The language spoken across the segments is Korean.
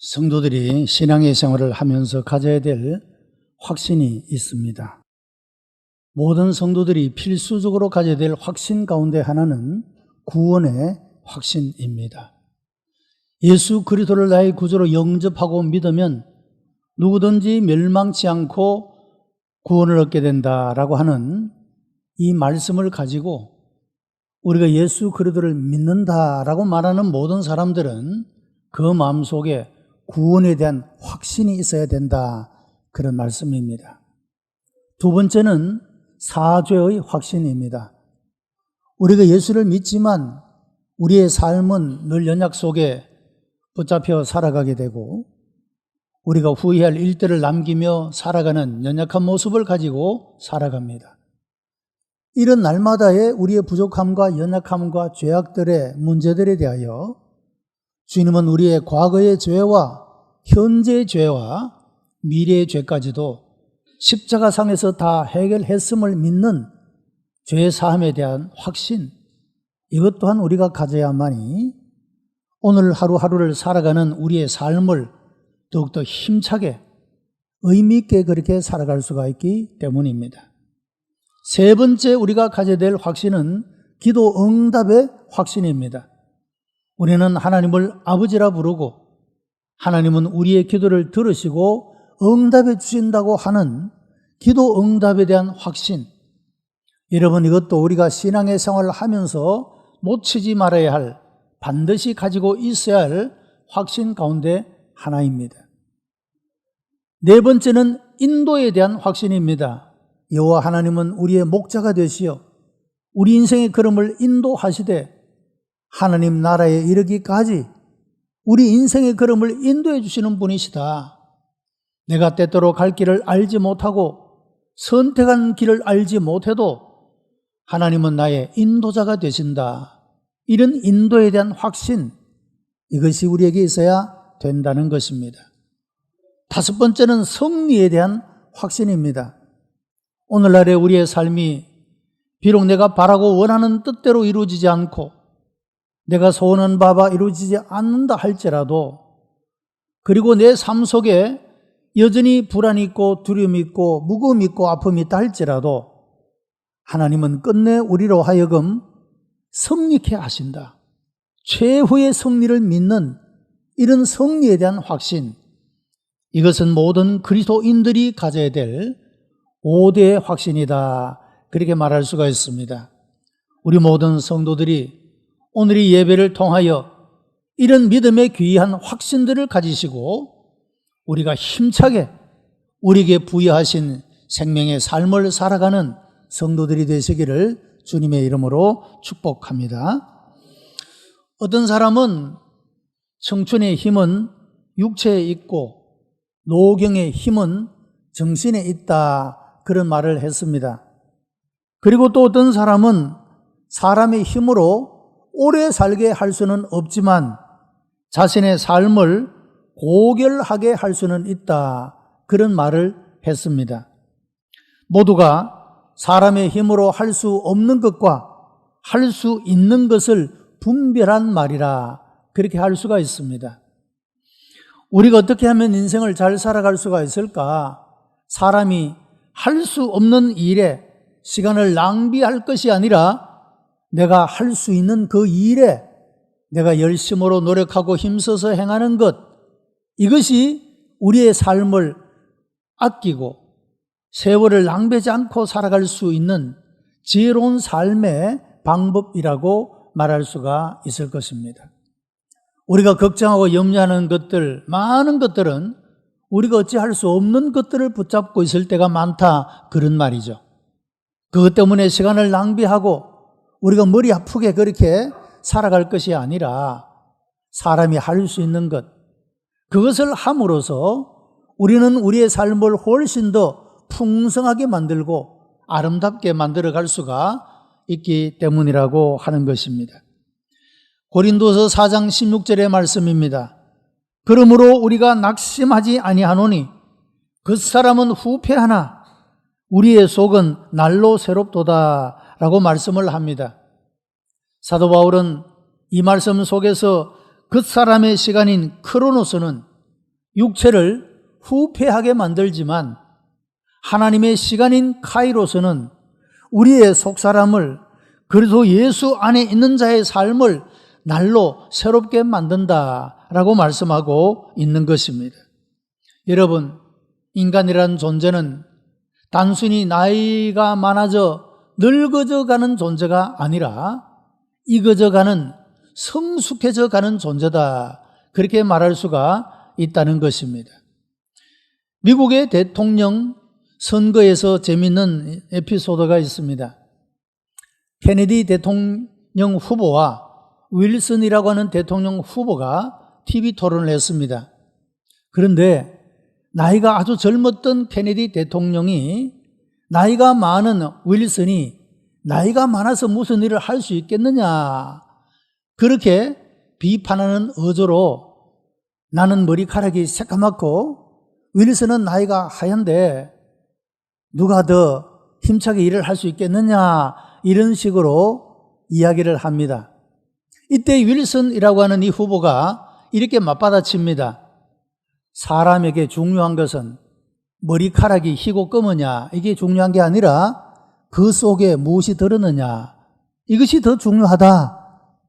성도들이 신앙의 생활을 하면서 가져야 될 확신이 있습니다. 모든 성도들이 필수적으로 가져야 될 확신 가운데 하나는 구원의 확신입니다. 예수 그리스도를 나의 구주로 영접하고 믿으면 누구든지 멸망치 않고 구원을 얻게 된다라고 하는 이 말씀을 가지고 우리가 예수 그리스도를 믿는다라고 말하는 모든 사람들은 그 마음속에 구원에 대한 확신이 있어야 된다, 그런 말씀입니다. 두 번째는 사죄의 확신입니다. 우리가 예수를 믿지만 우리의 삶은 늘 연약 속에 붙잡혀 살아가게 되고 우리가 후회할 일들을 남기며 살아가는 연약한 모습을 가지고 살아갑니다. 이런 날마다의 우리의 부족함과 연약함과 죄악들의 문제들에 대하여 주님은 우리의 과거의 죄와 현재의 죄와 미래의 죄까지도 십자가상에서 다 해결했음을 믿는 죄 사함에 대한 확신, 이것 또한 우리가 가져야만이 오늘 하루하루를 살아가는 우리의 삶을 더욱더 힘차게 의미 있게 그렇게 살아갈 수가 있기 때문입니다. 세 번째 우리가 가져야 될 확신은 기도 응답의 확신입니다. 우리는 하나님을 아버지라 부르고 하나님은 우리의 기도를 들으시고 응답해 주신다고 하는 기도 응답에 대한 확신, 여러분, 이것도 우리가 신앙의 생활을 하면서 놓치지 말아야 할, 반드시 가지고 있어야 할 확신 가운데 하나입니다. 네 번째는 인도에 대한 확신입니다. 여호와 하나님은 우리의 목자가 되시어 우리 인생의 걸음을 인도하시되 하나님 나라에 이르기까지 우리 인생의 걸음을 인도해 주시는 분이시다. 내가 때때로 갈 길을 알지 못하고 선택한 길을 알지 못해도 하나님은 나의 인도자가 되신다. 이런 인도에 대한 확신, 이것이 우리에게 있어야 된다는 것입니다. 다섯 번째는 승리에 대한 확신입니다. 오늘날의 우리의 삶이 비록 내가 바라고 원하는 뜻대로 이루어지지 않고 내가 소원한 바가 이루어지지 않는다 할지라도, 그리고 내 삶 속에 여전히 불안이 있고 두려움이 있고 무거움이 있고 아픔이 있다 할지라도 하나님은 끝내 우리로 하여금 승리케 하신다. 최후의 승리를 믿는 이런 승리에 대한 확신, 이것은 모든 그리스도인들이 가져야 될 5대의 확신이다, 그렇게 말할 수가 있습니다. 우리 모든 성도들이 오늘 이 예배를 통하여 이런 믿음의 귀한 확신들을 가지시고 우리가 힘차게 우리에게 부여하신 생명의 삶을 살아가는 성도들이 되시기를 주님의 이름으로 축복합니다. 어떤 사람은 청춘의 힘은 육체에 있고 노경의 힘은 정신에 있다, 그런 말을 했습니다. 그리고 또 어떤 사람은 사람의 힘으로 오래 살게 할 수는 없지만 자신의 삶을 고결하게 할 수는 있다, 그런 말을 했습니다. 모두가 사람의 힘으로 할 수 없는 것과 할 수 있는 것을 분별한 말이라, 그렇게 할 수가 있습니다. 우리가 어떻게 하면 인생을 잘 살아갈 수가 있을까? 사람이 할 수 없는 일에 시간을 낭비할 것이 아니라 내가 할 수 있는 그 일에 내가 열심으로 노력하고 힘써서 행하는 것, 이것이 우리의 삶을 아끼고 세월을 낭비하지 않고 살아갈 수 있는 지혜로운 삶의 방법이라고 말할 수가 있을 것입니다. 우리가 걱정하고 염려하는 것들, 많은 것들은 우리가 어찌할 수 없는 것들을 붙잡고 있을 때가 많다, 그런 말이죠. 그것 때문에 시간을 낭비하고 우리가 머리 아프게 그렇게 살아갈 것이 아니라 사람이 할 수 있는 것, 그것을 함으로써 우리는 우리의 삶을 훨씬 더 풍성하게 만들고 아름답게 만들어갈 수가 있기 때문이라고 하는 것입니다. 고린도서 4장 16절의 말씀입니다. 그러므로 우리가 낙심하지 아니하노니 겉사람은 후패하나 우리의 속은 날로 새롭도다, 라고 말씀을 합니다. 사도 바울은 이 말씀 속에서 겉사람의 시간인 크로노스는 육체를 후패하게 만들지만 하나님의 시간인 카이로스는 우리의 속사람을, 그래도 예수 안에 있는 자의 삶을 날로 새롭게 만든다라고 말씀하고 있는 것입니다. 여러분, 인간이라는 존재는 단순히 나이가 많아져 늙어져 가는 존재가 아니라 익어져 가는, 성숙해져 가는 존재다, 그렇게 말할 수가 있다는 것입니다. 미국의 대통령 선거에서 재미있는 에피소드가 있습니다. 케네디 대통령 후보와 윌슨이라고 하는 대통령 후보가 TV 토론을 했습니다. 그런데 나이가 아주 젊었던 케네디 대통령이 나이가 많은 윌슨이 나이가 많아서 무슨 일을 할 수 있겠느냐, 그렇게 비판하는 어조로 나는 머리카락이 새까맣고 윌슨은 나이가 하얀데 누가 더 힘차게 일을 할 수 있겠느냐, 이런 식으로 이야기를 합니다. 이때 윌슨이라고 하는 이 후보가 이렇게 맞받아칩니다. 사람에게 중요한 것은 머리카락이 희고 검으냐, 이게 중요한 게 아니라 그 속에 무엇이 들었느냐, 이것이 더 중요하다,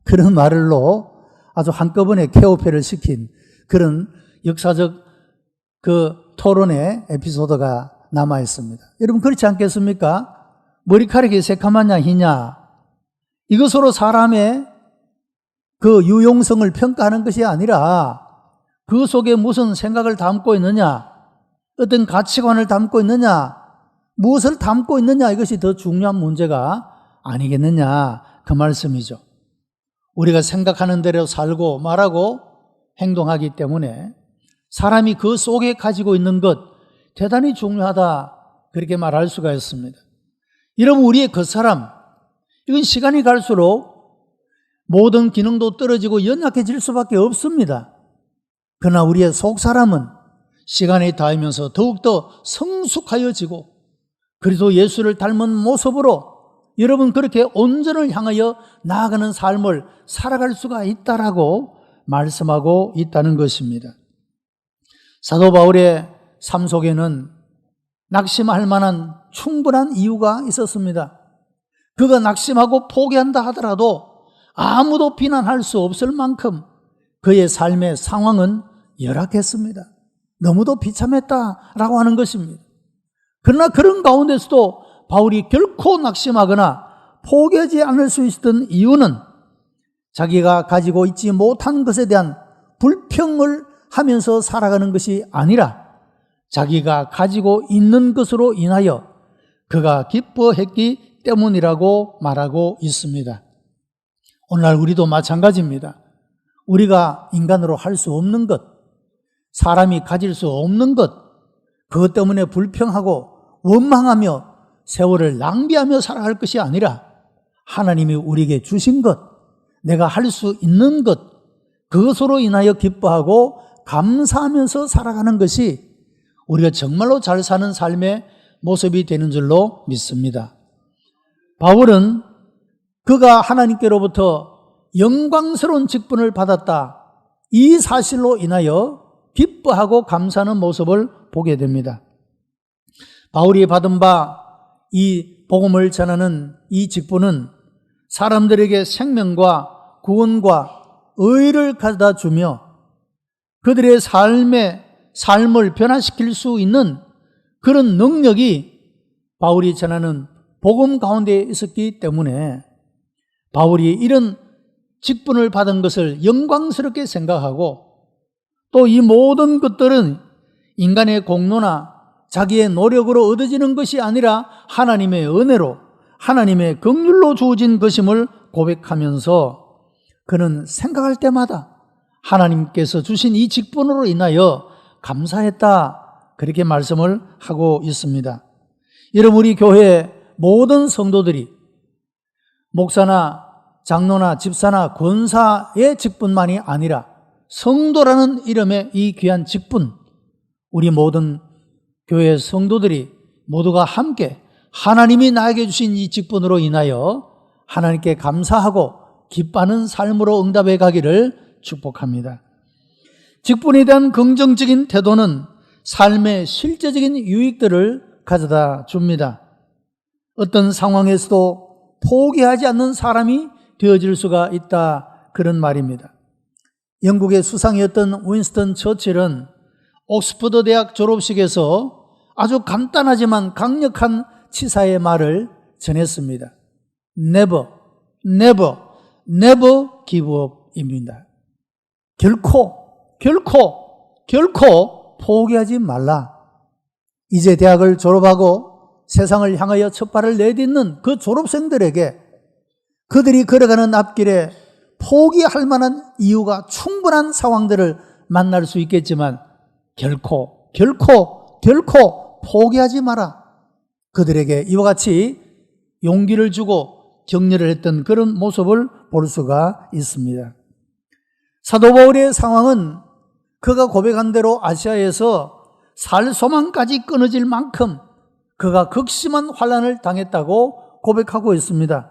그런 말로 아주 한꺼번에 케어패를 시킨 그런 역사적 그 토론의 에피소드가 남아 있습니다. 여러분, 그렇지 않겠습니까? 머리카락이 새카마냐 희냐, 이것으로 사람의 그 유용성을 평가하는 것이 아니라 그 속에 무슨 생각을 담고 있느냐, 어떤 가치관을 담고 있느냐, 무엇을 담고 있느냐, 이것이 더 중요한 문제가 아니겠느냐, 그 말씀이죠. 우리가 생각하는 대로 살고 말하고 행동하기 때문에 사람이 그 속에 가지고 있는 것 대단히 중요하다, 그렇게 말할 수가 있습니다. 여러분, 우리의 겉사람, 이건 시간이 갈수록 모든 기능도 떨어지고 연약해질 수밖에 없습니다. 그러나 우리의 속사람은 시간이 닿으면서 더욱더 성숙하여지고 그리스도 예수를 닮은 모습으로 여러분 그렇게 온전을 향하여 나아가는 삶을 살아갈 수가 있다라고 말씀하고 있다는 것입니다. 사도 바울의 삶 속에는 낙심할 만한 충분한 이유가 있었습니다. 그가 낙심하고 포기한다 하더라도 아무도 비난할 수 없을 만큼 그의 삶의 상황은 열악했습니다. 너무도 비참했다라고 하는 것입니다. 그러나 그런 가운데서도 바울이 결코 낙심하거나 포기하지 않을 수 있었던 이유는 자기가 가지고 있지 못한 것에 대한 불평을 하면서 살아가는 것이 아니라 자기가 가지고 있는 것으로 인하여 그가 기뻐했기 때문이라고 말하고 있습니다. 오늘날 우리도 마찬가지입니다. 우리가 인간으로 할 수 없는 것, 사람이 가질 수 없는 것, 그것 때문에 불평하고 원망하며 세월을 낭비하며 살아갈 것이 아니라 하나님이 우리에게 주신 것, 내가 할 수 있는 것, 그것으로 인하여 기뻐하고 감사하면서 살아가는 것이 우리가 정말로 잘 사는 삶의 모습이 되는 줄로 믿습니다. 바울은 그가 하나님께로부터 영광스러운 직분을 받았다, 이 사실로 인하여 기뻐하고 감사하는 모습을 보게 됩니다. 바울이 받은 바 이 복음을 전하는 이 직분은 사람들에게 생명과 구원과 의를 가져다 주며 그들의 삶을 변화시킬 수 있는 그런 능력이 바울이 전하는 복음 가운데 있었기 때문에 바울이 이런 직분을 받은 것을 영광스럽게 생각하고 또 이 모든 것들은 인간의 공로나 자기의 노력으로 얻어지는 것이 아니라 하나님의 은혜로, 하나님의 긍휼로 주어진 것임을 고백하면서 그는 생각할 때마다 하나님께서 주신 이 직분으로 인하여 감사했다, 그렇게 말씀을 하고 있습니다. 여러분, 우리 교회 모든 성도들이 목사나 장로나 집사나 권사의 직분만이 아니라 성도라는 이름의 이 귀한 직분, 우리 모든 교회 성도들이 모두가 함께 하나님이 나에게 주신 이 직분으로 인하여 하나님께 감사하고 기뻐하는 삶으로 응답해 가기를 축복합니다. 직분에 대한 긍정적인 태도는 삶의 실제적인 유익들을 가져다 줍니다. 어떤 상황에서도 포기하지 않는 사람이 되어질 수가 있다, 그런 말입니다. 영국의 수상이었던 윈스턴 처칠은 옥스퍼드 대학 졸업식에서 아주 간단하지만 강력한 치사의 말을 전했습니다. Never, never, never give up입니다. 결코 포기하지 말라. 이제 대학을 졸업하고 세상을 향하여 첫 발을 내딛는 그 졸업생들에게 그들이 걸어가는 앞길에 포기할 만한 이유가 충분한 상황들을 만날 수 있겠지만 결코 포기하지 마라. 그들에게 이와 같이 용기를 주고 격려를 했던 그런 모습을 볼 수가 있습니다. 사도 바울의 상황은 그가 고백한 대로 아시아에서 살 소망까지 끊어질 만큼 그가 극심한 환난을 당했다고 고백하고 있습니다.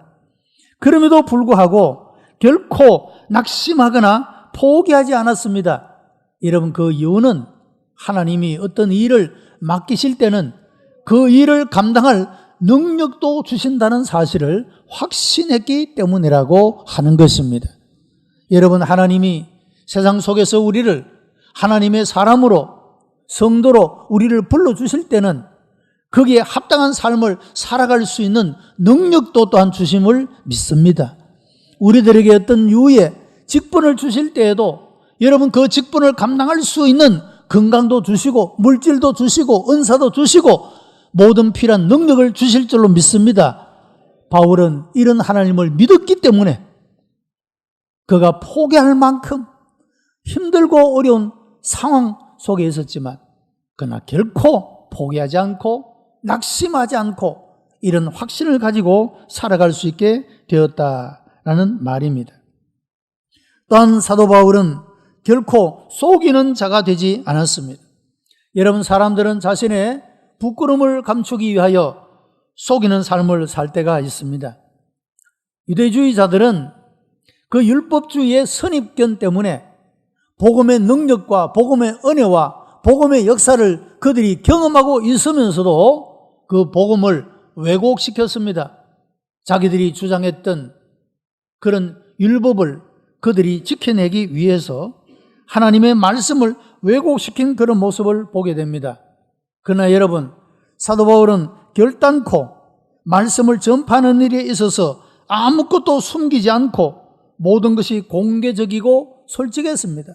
그럼에도 불구하고 결코 낙심하거나 포기하지 않았습니다. 여러분, 그 이유는 하나님이 어떤 일을 맡기실 때는 그 일을 감당할 능력도 주신다는 사실을 확신했기 때문이라고 하는 것입니다. 여러분, 하나님이 세상 속에서 우리를 하나님의 사람으로, 성도로 우리를 불러주실 때는 거기에 합당한 삶을 살아갈 수 있는 능력도 또한 주심을 믿습니다. 우리들에게 어떤 유의 직분을 주실 때에도 여러분, 그 직분을 감당할 수 있는 건강도 주시고 물질도 주시고 은사도 주시고 모든 필요한 능력을 주실 줄로 믿습니다. 바울은 이런 하나님을 믿었기 때문에 그가 포기할 만큼 힘들고 어려운 상황 속에 있었지만 그러나 결코 포기하지 않고 낙심하지 않고 이런 확신을 가지고 살아갈 수 있게 되었다라는 말입니다. 또한 사도 바울은 결코 속이는 자가 되지 않았습니다. 여러분, 사람들은 자신의 부끄러움을 감추기 위하여 속이는 삶을 살 때가 있습니다. 유대주의자들은 그 율법주의의 선입견 때문에 복음의 능력과 복음의 은혜와 복음의 역사를 그들이 경험하고 있으면서도 그 복음을 왜곡시켰습니다. 자기들이 주장했던 그런 율법을 그들이 지켜내기 위해서 하나님의 말씀을 왜곡시킨 그런 모습을 보게 됩니다. 그러나 여러분, 사도 바울은 결단코 말씀을 전파하는 일에 있어서 아무것도 숨기지 않고 모든 것이 공개적이고 솔직했습니다.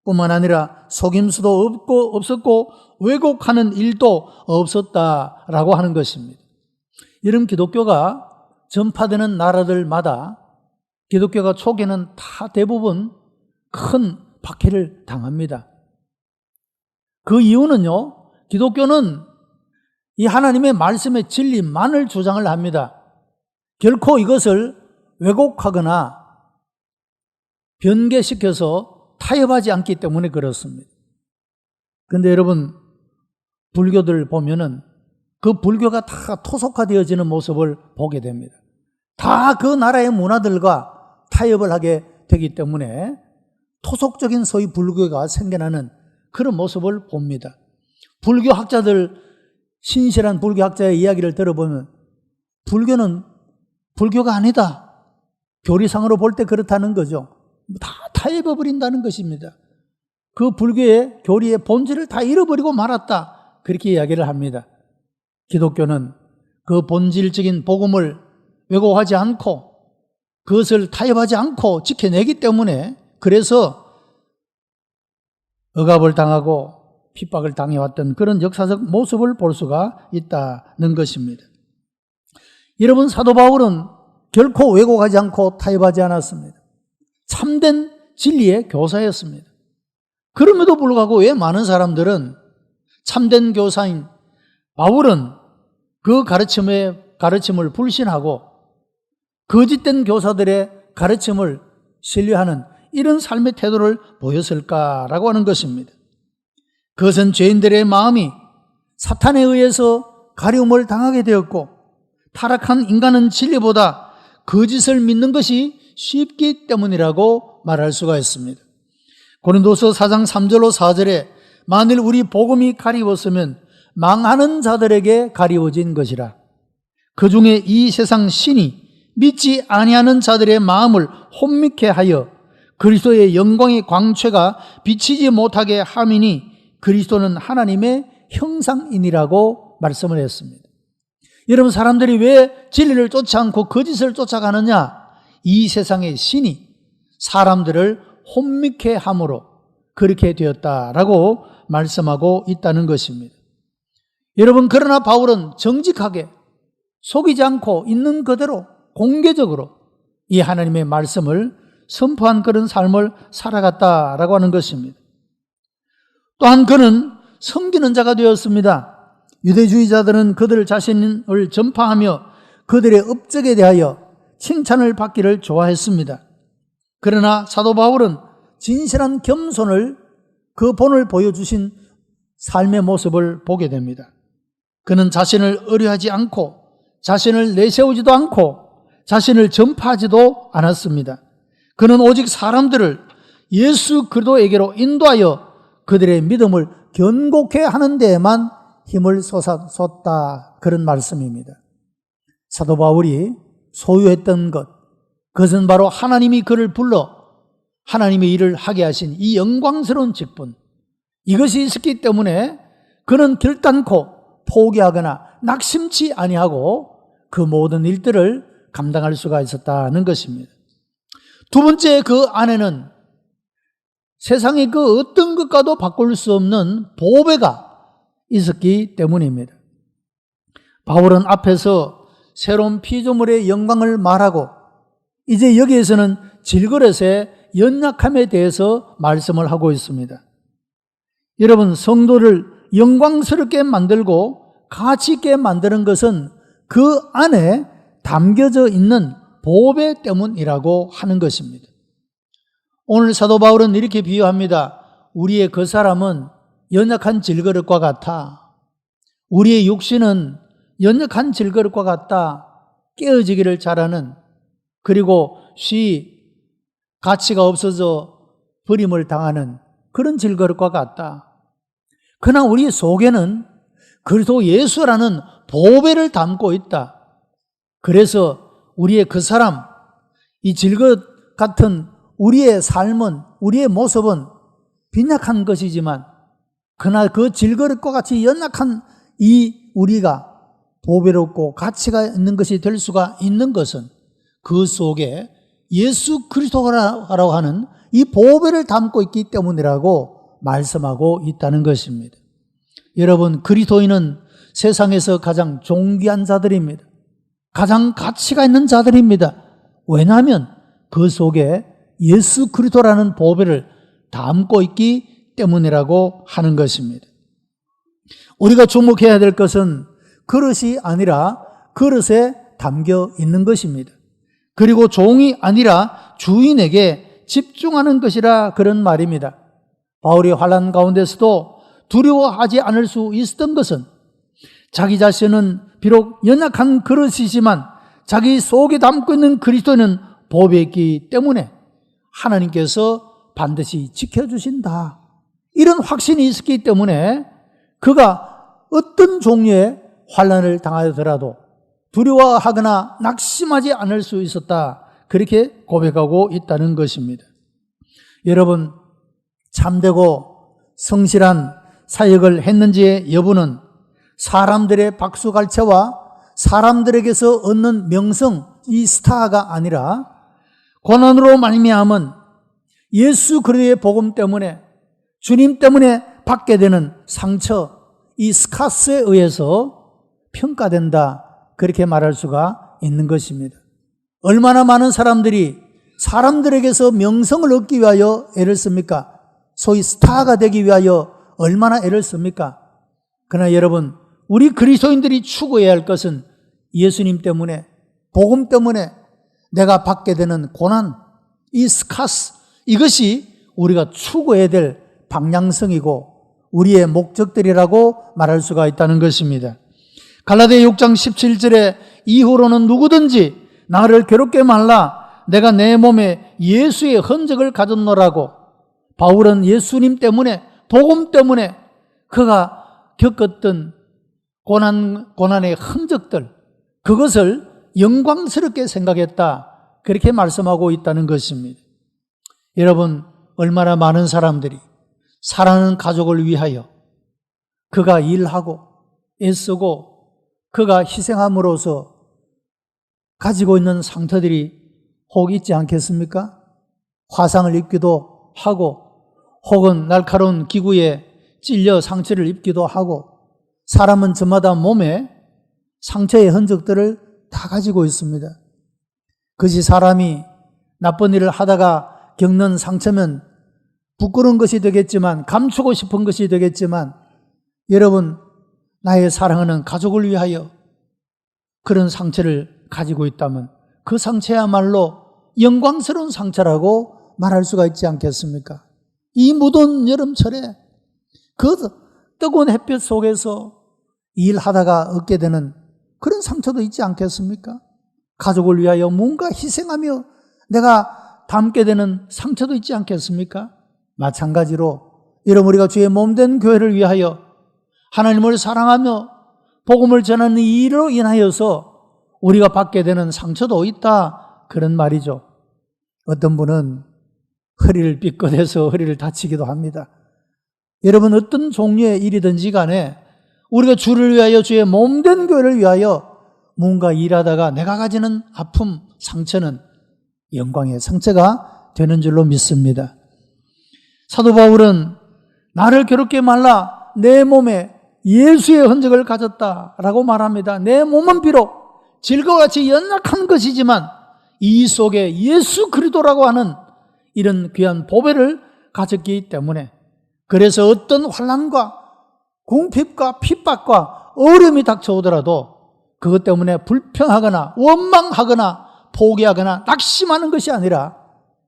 뿐만 아니라 속임수도 없었고 왜곡하는 일도 없었다라고 하는 것입니다. 이런 기독교가 전파되는 나라들마다 기독교가 초기에는 다 대부분 큰 박해를 당합니다. 그 이유는요, 기독교는 이 하나님의 말씀의 진리만을 주장을 합니다. 결코 이것을 왜곡하거나 변개시켜서 타협하지 않기 때문에 그렇습니다. 그런데 여러분, 불교들 보면은 그 불교가 다 토속화되어지는 모습을 보게 됩니다. 다 그 나라의 문화들과 타협을 하게 되기 때문에 토속적인 소위 불교가 생겨나는 그런 모습을 봅니다. 불교학자들, 신실한 불교학자의 이야기를 들어보면 불교는 불교가 아니다, 교리상으로 볼 때 그렇다는 거죠. 다 타협해버린다는 것입니다. 그 불교의 교리의 본질을 다 잃어버리고 말았다, 그렇게 이야기를 합니다. 기독교는 그 본질적인 복음을 왜곡하지 않고 그것을 타협하지 않고 지켜내기 때문에 그래서 억압을 당하고 핍박을 당해왔던 그런 역사적 모습을 볼 수가 있다는 것입니다. 여러분, 사도 바울은 결코 왜곡하지 않고 타협하지 않았습니다. 참된 진리의 교사였습니다. 그럼에도 불구하고 왜 많은 사람들은 참된 교사인 바울은 그 가르침을 불신하고 거짓된 교사들의 가르침을 신뢰하는 이런 삶의 태도를 보였을까라고 하는 것입니다. 그것은 죄인들의 마음이 사탄에 의해서 가리움을 당하게 되었고 타락한 인간은 진리보다 거짓을 믿는 것이 쉽기 때문이라고 말할 수가 있습니다. 고린도서 4장 3절로 4절에 만일 우리 복음이 가리웠으면 망하는 자들에게 가리워진 것이라. 그 중에 이 세상 신이 믿지 아니하는 자들의 마음을 혼미케 하여 그리스도의 영광의 광채가 비치지 못하게 함이니 그리스도는 하나님의 형상이니라고 말씀을 했습니다. 여러분, 사람들이 왜 진리를 쫓지 않고 거짓을 쫓아가느냐? 이 세상의 신이 사람들을 혼미케 함으로 그렇게 되었다라고 말씀하고 있다는 것입니다. 여러분, 그러나 바울은 정직하게 속이지 않고 있는 그대로 공개적으로 이 하나님의 말씀을 선포한 그런 삶을 살아갔다라고 하는 것입니다. 또한 그는 섬기는 자가 되었습니다. 유대주의자들은 그들 자신을 전파하며 그들의 업적에 대하여 칭찬을 받기를 좋아했습니다. 그러나 사도 바울은 진실한 겸손을 그 본을 보여주신 삶의 모습을 보게 됩니다. 그는 자신을 의뢰하지 않고 자신을 내세우지도 않고 자신을 전파하지도 않았습니다. 그는 오직 사람들을 예수 그리스도에게로 인도하여 그들의 믿음을 견고케 하는 데에만 힘을 쏟았다, 그런 말씀입니다. 사도 바울이 소유했던 것, 그것은 바로 하나님이 그를 불러 하나님의 일을 하게 하신 이 영광스러운 직분, 이것이 있었기 때문에 그는 결단코 포기하거나 낙심치 아니하고 그 모든 일들을 감당할 수가 있었다는 것입니다. 두 번째, 그 안에는 세상의 그 어떤 것과도 바꿀 수 없는 보배가 있었기 때문입니다. 바울은 앞에서 새로운 피조물의 영광을 말하고 이제 여기에서는 질그릇의 연약함에 대해서 말씀을 하고 있습니다. 여러분, 성도를 영광스럽게 만들고 가치 있게 만드는 것은 그 안에 담겨져 있는 보배 때문이라고 하는 것입니다. 오늘 사도 바울은 이렇게 비유합니다. 우리의 그 사람은 연약한 질그릇과 같아. 우리의 육신은 연약한 질그릇과 같다. 깨어지기를 잘하는, 그리고 가치가 없어져 버림을 당하는 그런 질그릇과 같다. 그러나 우리 속에는 그리스도 예수라는 보배를 담고 있다. 그래서 우리의 그 사람, 이 질그릇 같은 우리의 삶은, 우리의 모습은 빈약한 것이지만 그러나 그 질그릇과 같이 연약한 이 우리가 보배롭고 가치가 있는 것이 될 수가 있는 것은 그 속에 예수 그리스도라고 하는 이 보배를 담고 있기 때문이라고 말씀하고 있다는 것입니다. 여러분, 그리스도인은 세상에서 가장 존귀한 자들입니다. 가장 가치가 있는 자들입니다. 왜냐하면 그 속에 예수 그리스도라는 보배를 담고 있기 때문이라고 하는 것입니다. 우리가 주목해야 될 것은 그릇이 아니라 그릇에 담겨 있는 것입니다. 그리고 종이 아니라 주인에게 집중하는 것이라, 그런 말입니다. 바울이 환난 가운데서도 두려워하지 않을 수 있었던 것은 자기 자신은 비록 연약한 그릇이지만 자기 속에 담고 있는 그리스도는 보배이기 때문에 하나님께서 반드시 지켜주신다, 이런 확신이 있었기 때문에 그가 어떤 종류의 환난을 당하더라도 두려워하거나 낙심하지 않을 수 있었다, 그렇게 고백하고 있다는 것입니다. 여러분, 참되고 성실한 사역을 했는지의 여부는 사람들의 박수갈채와 사람들에게서 얻는 명성, 이 스타가 아니라 고난으로 말미암은 예수 그리스도의 복음 때문에, 주님 때문에 받게 되는 상처, 이 스카스에 의해서 평가된다, 그렇게 말할 수가 있는 것입니다. 얼마나 많은 사람들이 사람들에게서 명성을 얻기 위하여 애를 씁니까? 소위 스타가 되기 위하여 얼마나 애를 씁니까? 그러나 여러분, 우리 그리스도인들이 추구해야 할 것은 예수님 때문에, 복음 때문에 내가 받게 되는 고난, 이 스카스, 이것이 우리가 추구해야 될 방향성이고 우리의 목적들이라고 말할 수가 있다는 것입니다. 갈라디아 6장 17절에 이후로는 누구든지 나를 괴롭게 말라, 내가 내 몸에 예수의 흔적을 가졌노라고 바울은 예수님 때문에, 복음 때문에 그가 겪었던 고난의 흔적들, 그것을 영광스럽게 생각했다, 그렇게 말씀하고 있다는 것입니다. 여러분, 얼마나 많은 사람들이 사랑하는 가족을 위하여 그가 일하고 애쓰고 그가 희생함으로써 가지고 있는 상처들이 혹 있지 않겠습니까? 화상을 입기도 하고, 혹은 날카로운 기구에 찔려 상처를 입기도 하고, 사람은 저마다 몸에 상처의 흔적들을 다 가지고 있습니다. 그것이 사람이 나쁜 일을 하다가 겪는 상처면 부끄러운 것이 되겠지만, 감추고 싶은 것이 되겠지만, 여러분, 나의 사랑하는 가족을 위하여 그런 상처를 가지고 있다면 그 상처야말로 영광스러운 상처라고 말할 수가 있지 않겠습니까? 이 무더운 여름철에 그 뜨거운 햇볕 속에서 일하다가 얻게 되는 그런 상처도 있지 않겠습니까? 가족을 위하여 뭔가 희생하며 내가 담게 되는 상처도 있지 않겠습니까? 마찬가지로 여러분, 우리가 주의 몸된 교회를 위하여 하나님을 사랑하며 복음을 전하는 이 일로 인하여서 우리가 받게 되는 상처도 있다, 그런 말이죠. 어떤 분은 허리를 삐끗해서 허리를 다치기도 합니다. 여러분, 어떤 종류의 일이든지 간에 우리가 주를 위하여, 주의 몸된 교회를 위하여 뭔가 일하다가 내가 가지는 아픔, 상처는 영광의 상처가 되는 줄로 믿습니다. 사도 바울은 나를 괴롭게 말라 내 몸에 예수의 흔적을 가졌다라고 말합니다. 내 몸은 비록 질과 같이 연약한 것이지만 이 속에 예수 그리스도라고 하는 이런 귀한 보배를 가졌기 때문에, 그래서 어떤 환난과 궁핍과 핍박과 어려움이 닥쳐오더라도 그것 때문에 불평하거나 원망하거나 포기하거나 낙심하는 것이 아니라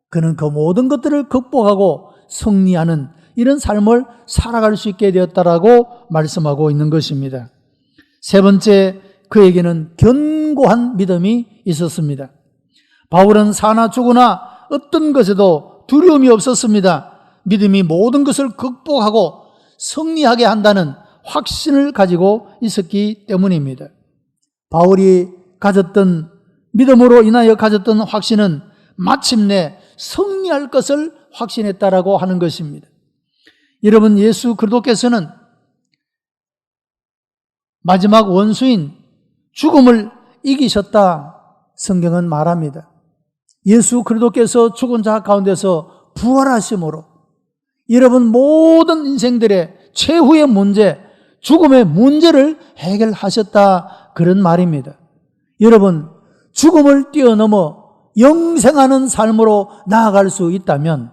그는 그 모든 것들을 극복하고 승리하는 이런 삶을 살아갈 수 있게 되었다라고 말씀하고 있는 것입니다. 세 번째, 그에게는 견고한 믿음이 있었습니다. 바울은 사나 죽으나 어떤 것에도 두려움이 없었습니다. 믿음이 모든 것을 극복하고 승리하게 한다는 확신을 가지고 있었기 때문입니다. 바울이 가졌던 믿음으로 인하여 가졌던 확신은 마침내 승리할 것을 확신했다라고 하는 것입니다. 여러분, 예수 그리스도께서는 마지막 원수인 죽음을 이기셨다, 성경은 말합니다. 예수 그리스도께서 죽은 자 가운데서 부활하심으로 여러분 모든 인생들의 최후의 문제, 죽음의 문제를 해결하셨다, 그런 말입니다. 여러분, 죽음을 뛰어넘어 영생하는 삶으로 나아갈 수 있다면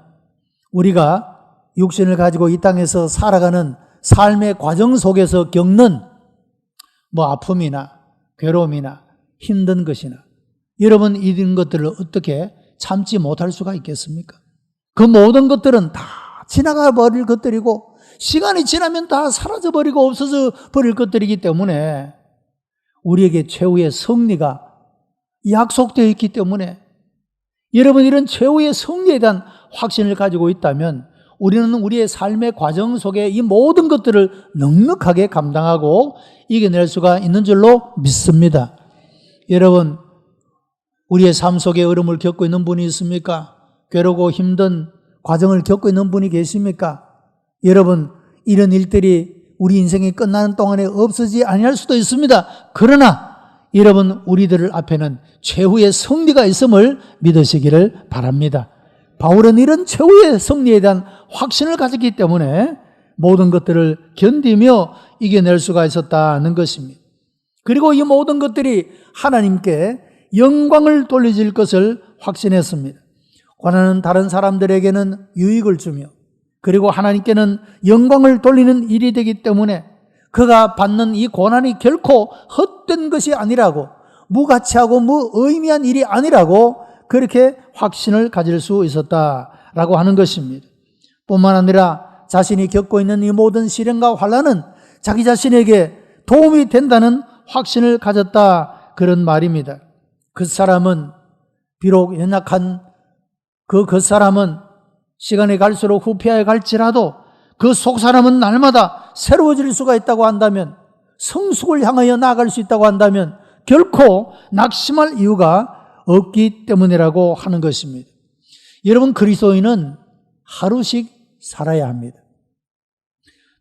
우리가 육신을 가지고 이 땅에서 살아가는 삶의 과정 속에서 겪는 아픔이나 괴로움이나 힘든 것이나 여러분, 이런 것들을 어떻게 참지 못할 수가 있겠습니까? 그 모든 것들은 다 지나가 버릴 것들이고 시간이 지나면 다 사라져 버리고 없어져 버릴 것들이기 때문에 우리에게 최후의 승리가 약속되어 있기 때문에 여러분, 이런 최후의 승리에 대한 확신을 가지고 있다면 우리는 우리의 삶의 과정 속에 이 모든 것들을 넉넉하게 감당하고 이겨낼 수가 있는 줄로 믿습니다. 여러분, 우리의 삶 속에 어려움을 겪고 있는 분이 있습니까? 괴롭고 힘든 과정을 겪고 있는 분이 계십니까? 여러분, 이런 일들이 우리 인생이 끝나는 동안에 없어지지 아니할 수도 있습니다. 그러나 여러분, 우리들 앞에는 최후의 승리가 있음을 믿으시기를 바랍니다. 바울은 이런 최후의 승리에 대한 확신을 가졌기 때문에 모든 것들을 견디며 이겨낼 수가 있었다는 것입니다. 그리고 이 모든 것들이 하나님께 영광을 돌려질 것을 확신했습니다. 고난은 다른 사람들에게는 유익을 주며 그리고 하나님께는 영광을 돌리는 일이 되기 때문에 그가 받는 이 고난이 결코 헛된 것이 아니라고, 무가치하고 무의미한 일이 아니라고 그렇게 확신을 가질 수 있었다라고 하는 것입니다. 뿐만 아니라 자신이 겪고 있는 이 모든 시련과 환난은 자기 자신에게 도움이 된다는 확신을 가졌다, 그런 말입니다. 그 사람은 비록 연약한 그 사람은 시간이 갈수록 후패해 갈지라도 그 속 사람은 날마다 새로워질 수가 있다고 한다면, 성숙을 향하여 나아갈 수 있다고 한다면 결코 낙심할 이유가 없기 때문이라고 하는 것입니다. 여러분, 그리스도인은 하루씩 살아야 합니다.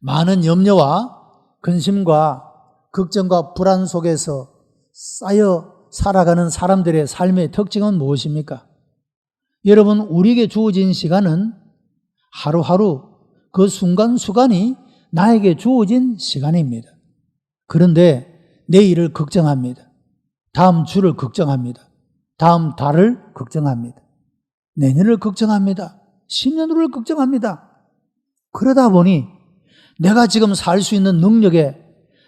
많은 염려와 근심과 걱정과 불안 속에서 쌓여 살아가는 사람들의 삶의 특징은 무엇입니까? 여러분, 우리에게 주어진 시간은 하루하루 그 순간순간이 나에게 주어진 시간입니다. 그런데 내일을 걱정합니다. 다음 주를 걱정합니다. 다음 달을 걱정합니다. 내년을 걱정합니다. 10년 후를 걱정합니다. 그러다 보니 내가 지금 살 수 있는 능력에,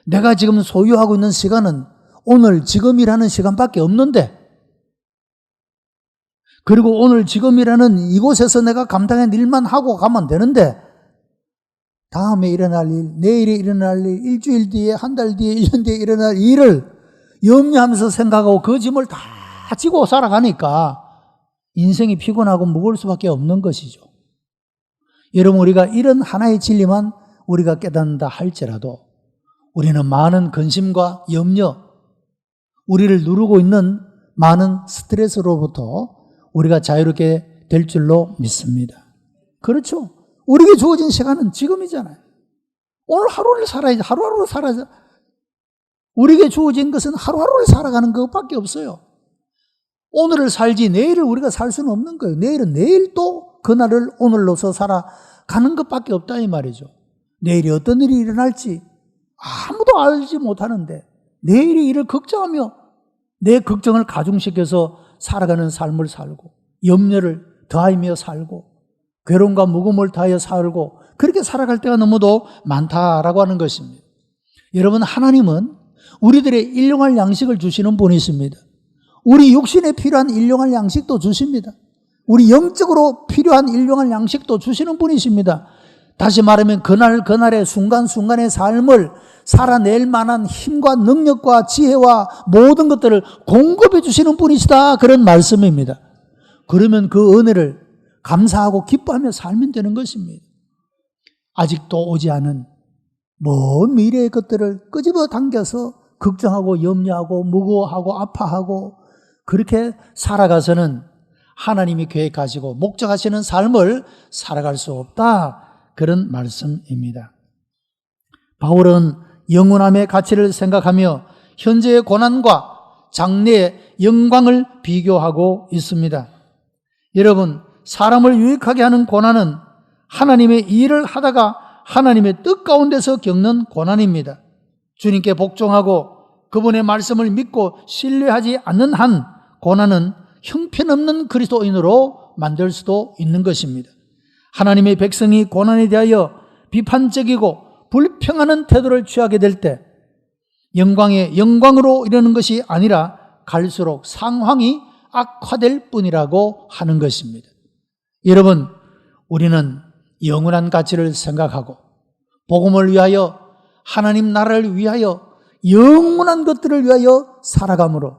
내가 지금 소유하고 있는 시간은 오늘 지금이라는 시간밖에 없는데, 그리고 오늘 지금이라는 이곳에서 내가 감당할 일만 하고 가면 되는데, 다음에 일어날 일, 내일에 일어날 일, 일주일 뒤에, 한 달 뒤에, 1년 뒤에 일어날 일을 염려하면서 생각하고 그 짐을 다 지고 살아가니까 인생이 피곤하고 무거울 수밖에 없는 것이죠. 여러분, 우리가 이런 하나의 진리만 우리가 깨닫는다 할지라도 우리는 많은 근심과 염려, 우리를 누르고 있는 많은 스트레스로부터 우리가 자유롭게 될 줄로 믿습니다. 그렇죠? 우리에게 주어진 시간은 지금이잖아요. 오늘 하루를 살아야지. 하루하루 살아야지. 우리에게 주어진 것은 하루하루를 살아가는 것밖에 없어요. 오늘을 살지 내일을 우리가 살 수는 없는 거예요. 내일은 내일 또 그날을 오늘로서 살아가는 것밖에 없다 이 말이죠. 내일이 어떤 일이 일어날지 아무도 알지 못하는데 내일의 일을 걱정하며 내 걱정을 가중시켜서 살아가는 삶을 살고, 염려를 더하며 살고, 괴로움과 무거움을 더하여 살고, 그렇게 살아갈 때가 너무도 많다라고 하는 것입니다. 여러분, 하나님은 우리들의 일용할 양식을 주시는 분이십니다. 우리 육신에 필요한 일용할 양식도 주십니다. 우리 영적으로 필요한 일용할 양식도 주시는 분이십니다. 다시 말하면 그날의 순간순간의 삶을 살아낼 만한 힘과 능력과 지혜와 모든 것들을 공급해 주시는 분이시다, 그런 말씀입니다. 그러면 그 은혜를 감사하고 기뻐하며 살면 되는 것입니다. 아직도 오지 않은 먼 미래의 것들을 끄집어 당겨서 걱정하고 염려하고 무거워하고 아파하고 그렇게 살아가서는 하나님이 계획하시고 목적하시는 삶을 살아갈 수 없다, 그런 말씀입니다. 바울은 영원함의 가치를 생각하며 현재의 고난과 장래의 영광을 비교하고 있습니다. 여러분, 사람을 유익하게 하는 고난은 하나님의 일을 하다가 하나님의 뜻 가운데서 겪는 고난입니다. 주님께 복종하고 그분의 말씀을 믿고 신뢰하지 않는 한 고난은 형편없는 그리스도인으로 만들 수도 있는 것입니다. 하나님의 백성이 고난에 대하여 비판적이고 불평하는 태도를 취하게 될 때 영광의 영광으로 이르는 것이 아니라 갈수록 상황이 악화될 뿐이라고 하는 것입니다. 여러분, 우리는 영원한 가치를 생각하고 복음을 위하여, 하나님 나라를 위하여, 영원한 것들을 위하여 살아감으로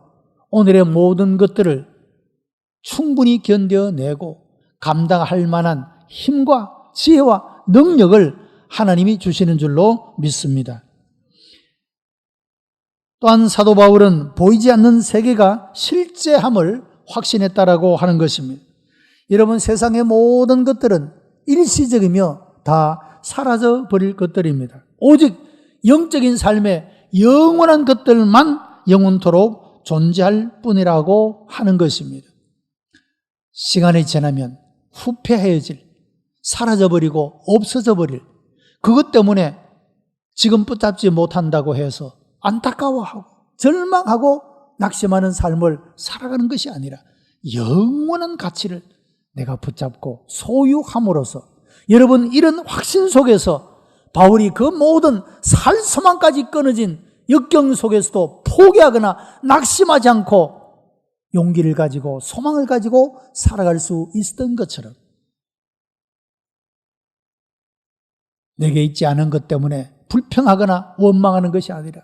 오늘의 모든 것들을 충분히 견뎌내고 감당할 만한 힘과 지혜와 능력을 하나님이 주시는 줄로 믿습니다. 또한 사도 바울은 보이지 않는 세계가 실제함을 확신했다라고 하는 것입니다. 여러분, 세상의 모든 것들은 일시적이며 다 사라져 버릴 것들입니다. 오직 영적인 삶의 영원한 것들만 영원토록 존재할 뿐이라고 하는 것입니다. 시간이 지나면 후패해질, 사라져버리고 없어져버릴, 그것 때문에 지금 붙잡지 못한다고 해서 안타까워하고 절망하고 낙심하는 삶을 살아가는 것이 아니라 영원한 가치를 내가 붙잡고 소유함으로써, 여러분, 이런 확신 속에서 바울이 그 모든 살 소망까지 끊어진 역경 속에서도 포기하거나 낙심하지 않고 용기를 가지고 소망을 가지고 살아갈 수 있었던 것처럼, 내게 있지 않은 것 때문에 불평하거나 원망하는 것이 아니라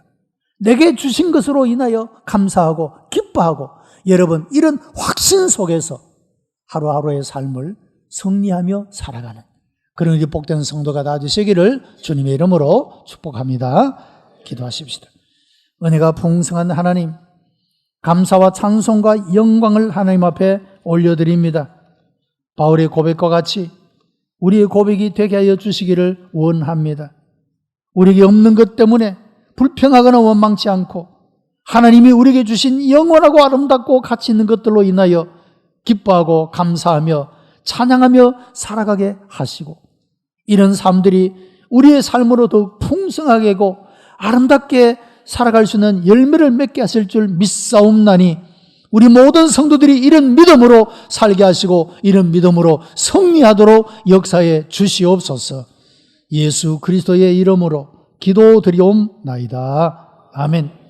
내게 주신 것으로 인하여 감사하고 기뻐하고, 여러분, 이런 확신 속에서 하루하루의 삶을 승리하며 살아가는 그런 우리 복된 성도가 다 되시기를 주님의 이름으로 축복합니다. 기도하십시다. 은혜가 풍성한 하나님, 감사와 찬송과 영광을 하나님 앞에 올려드립니다. 바울의 고백과 같이 우리의 고백이 되게 하여 주시기를 원합니다. 우리에게 없는 것 때문에 불평하거나 원망치 않고 하나님이 우리에게 주신 영원하고 아름답고 가치 있는 것들로 인하여 기뻐하고 감사하며 찬양하며 살아가게 하시고, 이런 삶들이 우리의 삶으로 더욱 풍성하게고 아름답게 살아갈 수 있는 열매를 맺게 하실 줄 믿사옵나니 우리 모든 성도들이 이런 믿음으로 살게 하시고 이런 믿음으로 승리하도록 역사해 주시옵소서. 예수 그리스도의 이름으로 기도드리옵나이다. 아멘.